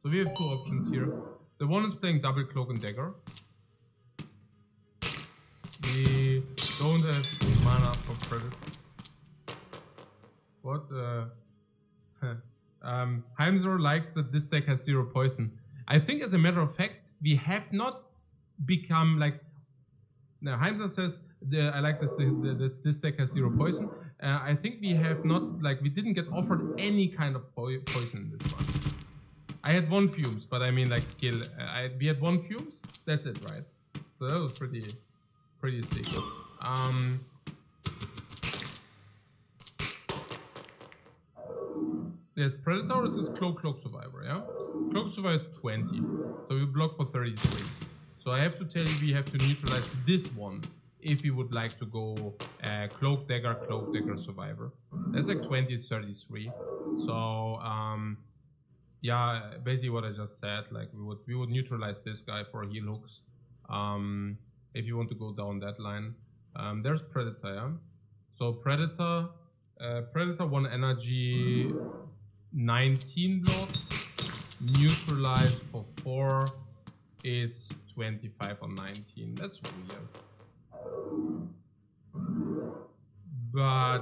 So we have two options here. The one is playing double cloak and dagger. We don't have mana for credit. What? Heimzer likes that this deck has 0 poison. I think, as a matter of fact, we have not become like. Now Heimzer says I like that this deck has 0 poison. I think we have not, like, we didn't get offered any kind of poison in this one. I had 1 fumes, but I mean like skill. We had 1 fumes. That's it, right? So that was pretty sick. There's Predator. This is Cloak Survivor, yeah? Cloak Survivor is 20, so we block for 33. So I have to tell you, we have to neutralize this one if you would like to go Cloak Dagger Survivor. That's like 20 is 33. So yeah, basically what I just said, like we would neutralize this guy for heal hooks. If you want to go down that line. There's Predator, yeah? So Predator 1 energy, 19 blocks, neutralize for 4 is 25 or 19. That's weird. But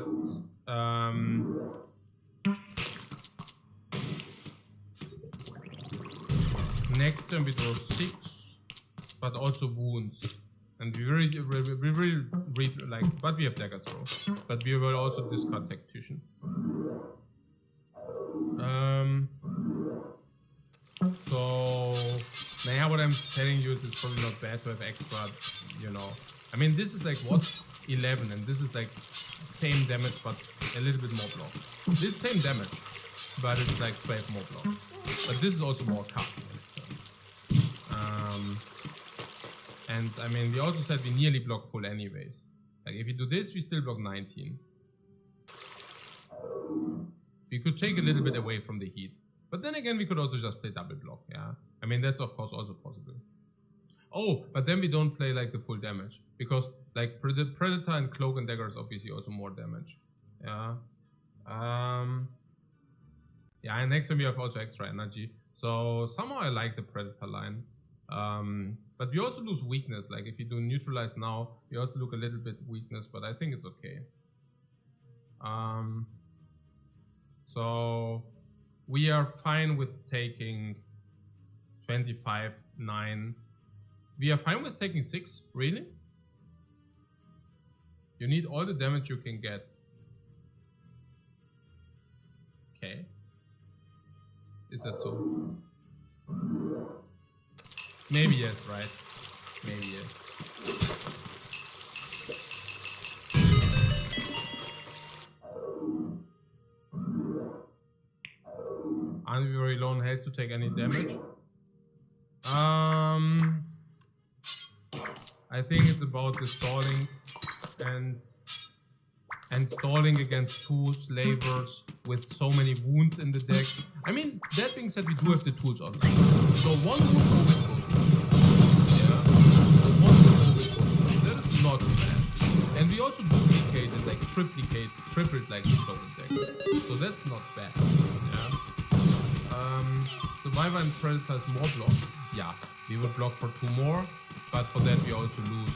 next turn we draw 6, but also wounds. And we really like, but we have dagger throw. But we will also discard tactician. So now what I'm telling you is it's probably not bad to have extra, you know. I mean, this is like what? 11, and this is like same damage but a little bit more block. This same damage, but it's like 12 more block. But this is also more cast this turn. And I mean, we also said we nearly block full anyways. Like if you do this, we still block 19. We could take a little bit away from the heat. But then again, we could also just play double block, yeah? I mean, that's of course also possible. Oh, but then we don't play like the full damage. Because like Predator and Cloak and Dagger is obviously also more damage. Yeah. Yeah, and next time we have also extra energy. So somehow I like the Predator line. But we also lose weakness. Like if you do neutralize now, we also look a little bit weakness, but I think it's okay. So we are fine with taking 25, 9. We are fine with taking 6, really? You need all the damage you can get. Okay. Is that so? Maybe yes, right? Maybe yes. Aren't we very low on health to take any damage? I think it's about the stalling and stalling against 2 slavers with so many wounds in the deck. I mean, that being said, we do have the tools online. So 1 wound always goes. Yeah. So 1 wound always goes. That is not bad. And we also duplicate it, like triple like the clothing deck. So that's not bad. Yeah. Survivor and Predator is more block. Yeah, we would block for 2 more, but for that we also lose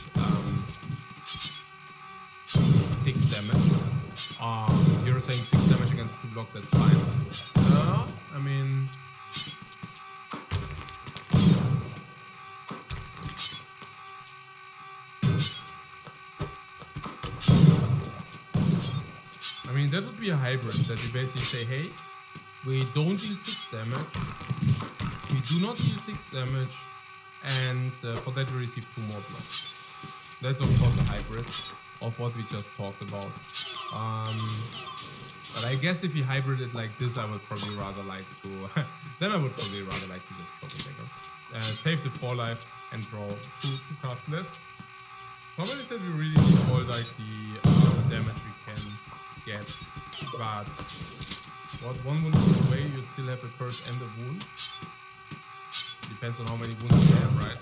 6 damage. You're saying 6 damage against 2 block, that's fine. I mean... that would be a hybrid, that you basically say, hey, we don't deal 6 damage, we do not deal 6 damage, and for that we receive 2 more blocks. That's of course a hybrid of what we just talked about. But I guess if you hybrid it like this, I would probably rather like to... then I would probably rather like to just close it. Save the 4 life and draw 2 cards less. Somebody said we really need all like the damage we can get, but what 1 wound away, you still have a curse and a wound. Depends on how many wounds you have, right?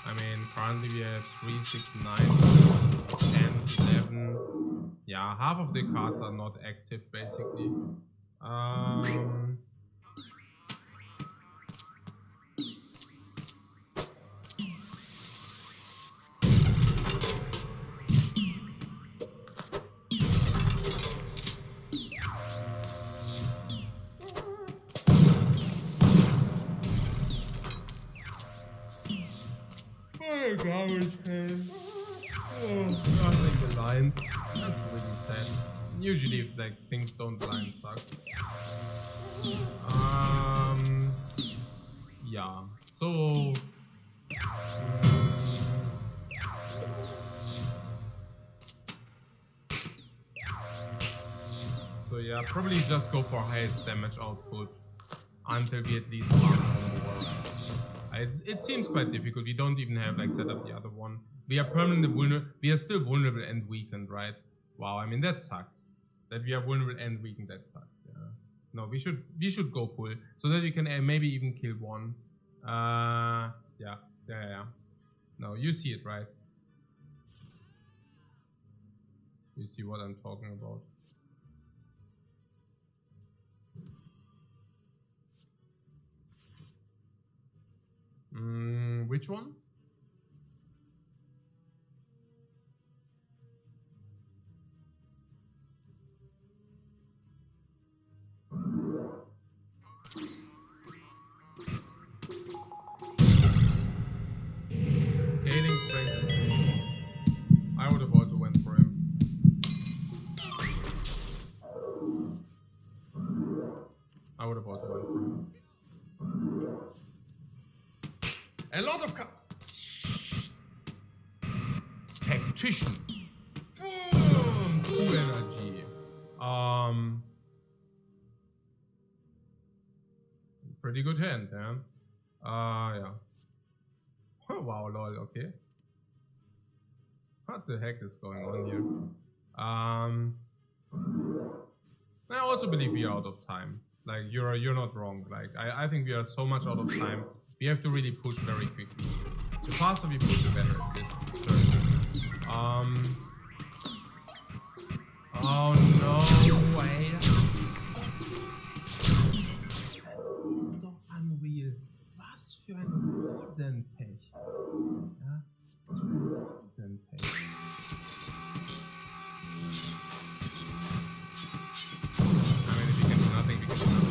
I mean, currently we have 3, 6, 9, 10, 11. Yeah, half of the cards are not active, basically. garbage can. Oh, nothing aligns. That's really sad. Usually, if like things don't align, suck. Yeah. So yeah, probably just go for highest damage output until we at least farm more. It seems quite difficult. We don't even have like set up the other one. We are permanently vulnerable. We are still vulnerable and weakened, right? Wow, I mean that sucks. That we are vulnerable and weakened, that sucks. Yeah. No, we should go full so that we can maybe even kill one. Yeah. No, you see it, right? You see what I'm talking about. Which one? Scaling strength. I would have also went for him. I would have also went for him. A lot of cuts. Tactician. Boom! 2 energy. Pretty good hand, yeah. Yeah. Oh, wow, lol, okay. What the heck is going on here? I also believe we are out of time. Like, you're not wrong. Like, I think we are so much out of time. We have to really push very quickly. The faster we push, the better it is. Oh no, wait. Ist doch unreal. Was für ein Riesenpech. Ja, was für ein Riesenpech. I mean, if we can do nothing, we can do nothing.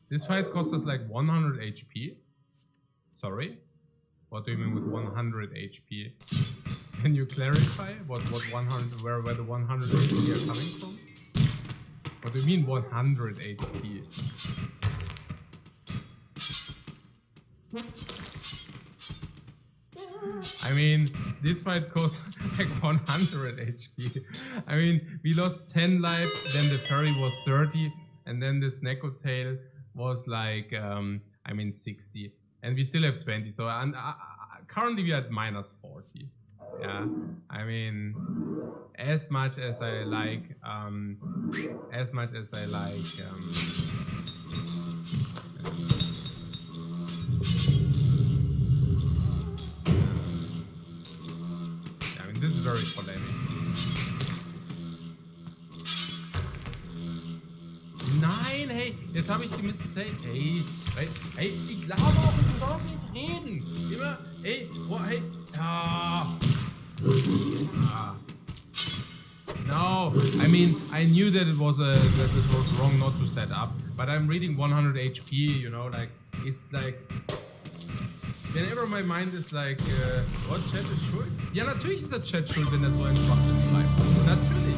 This fight cost us like 100 HP. Sorry? What do you mean with 100 HP? Can you clarify what 100, where the 100 HP are coming from? What do you mean 100 HP? I mean, this fight cost like 100 HP. I mean, we lost 10 life, then the fairy was 30, and then this Neko tail was like, I mean 60, and we still have 20, so currently we are at minus 40. Yeah, I mean, as much as I like, I mean, this is very polemic. Nein, hey, jetzt habe ich gemissplayt. Hey, ich glaube auch, du sollst nicht reden. Immer, hey, oh, hey, No, I mean, I knew that it was that this was wrong not to set up, but I'm reading 100 HP, you know, like, it's like, whenever my mind is like, what, Chat ist schuld? Ja, natürlich ist der Chat schuld, wenn er so ein Schwachsinn schreibt. Natürlich.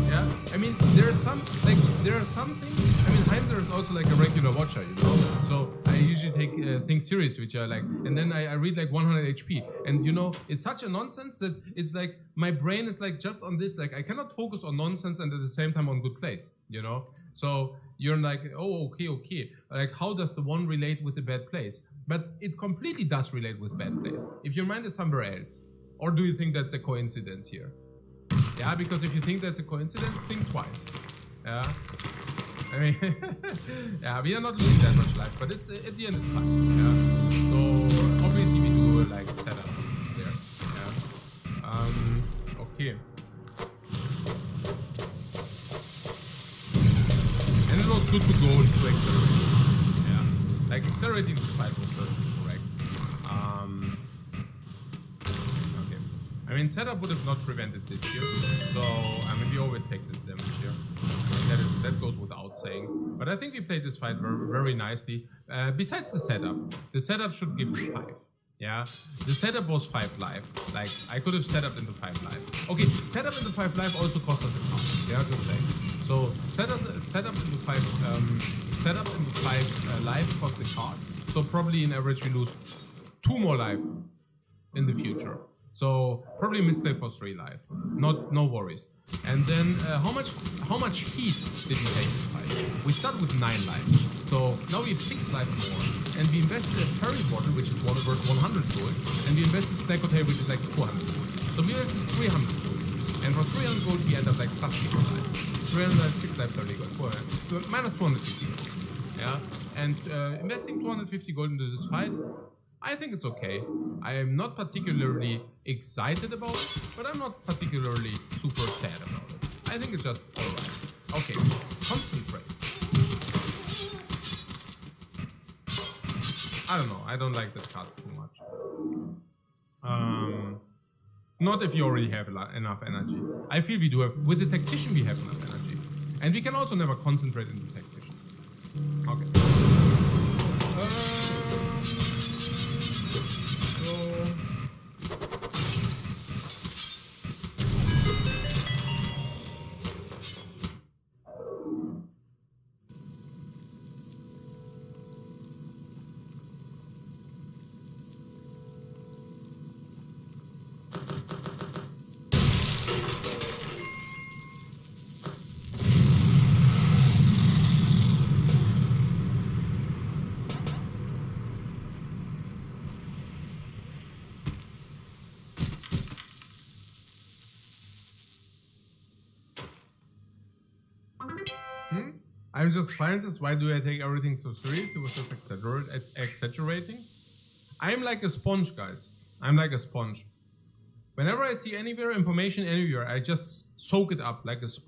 Yeah, I mean, there are some things. I mean, Heinzer is also like a regular watcher, you know. So I usually take things serious, which are like, and then I read like 100 HP, and you know, it's such a nonsense that it's like my brain is like just on this. Like I cannot focus on nonsense and at the same time on good plays, you know. So you're like, oh, okay. Like, how does the one relate with the bad plays? But it completely does relate with bad plays. If your mind is somewhere else, or do you think that's a coincidence here? Yeah, because if you think that's a coincidence, think twice. Yeah, I mean, yeah, we are not losing that much life, but it's at the end it's fine. Yeah, so obviously we do like setup there. Yeah, okay. good to go to accelerate. Yeah, like accelerating the fight was certainly correct. Okay. I mean, setup would have not prevented this here, so I mean, we always take this damage here. I mean, that goes without saying. But I think we played this fight very, very nicely. Besides the setup should give us 5. Yeah, the setup was 5 life. Like, I could have set up into 5 life. Okay, setup into 5 life also cost us a count. Yeah, just saying. So setup into 5 life cost a card. So probably in average we lose 2 more life in the future. So probably misplay for 3 life. No worries. And then how much heat did we take this fight? We start with 9 life. So now we have 6 life more. And we invested a Fairy Bottle, which is worth 100 gold. And we invested Snack Hotel, which is like 400 gold. So we invested 300 gold. And for 300 gold we end up like plus 6 life. 306 life, 30 gold. So minus 250 gold. Yeah. And investing 250 gold into this fight, I think it's okay. I am not particularly excited about it, but I'm not particularly super sad about it. I think it's just alright. Okay, concentrate. I don't know, I don't like that card too much. Not if you already have enough energy. I feel we do have, with the Tactician we have enough energy. And we can also never concentrate in the Tactician. Okay. I'm just Francis, why do I take everything so serious? It was just exaggerating. I'm like a sponge, guys. I'm like a sponge. Whenever I see anywhere information anywhere, I just soak it up like a sponge.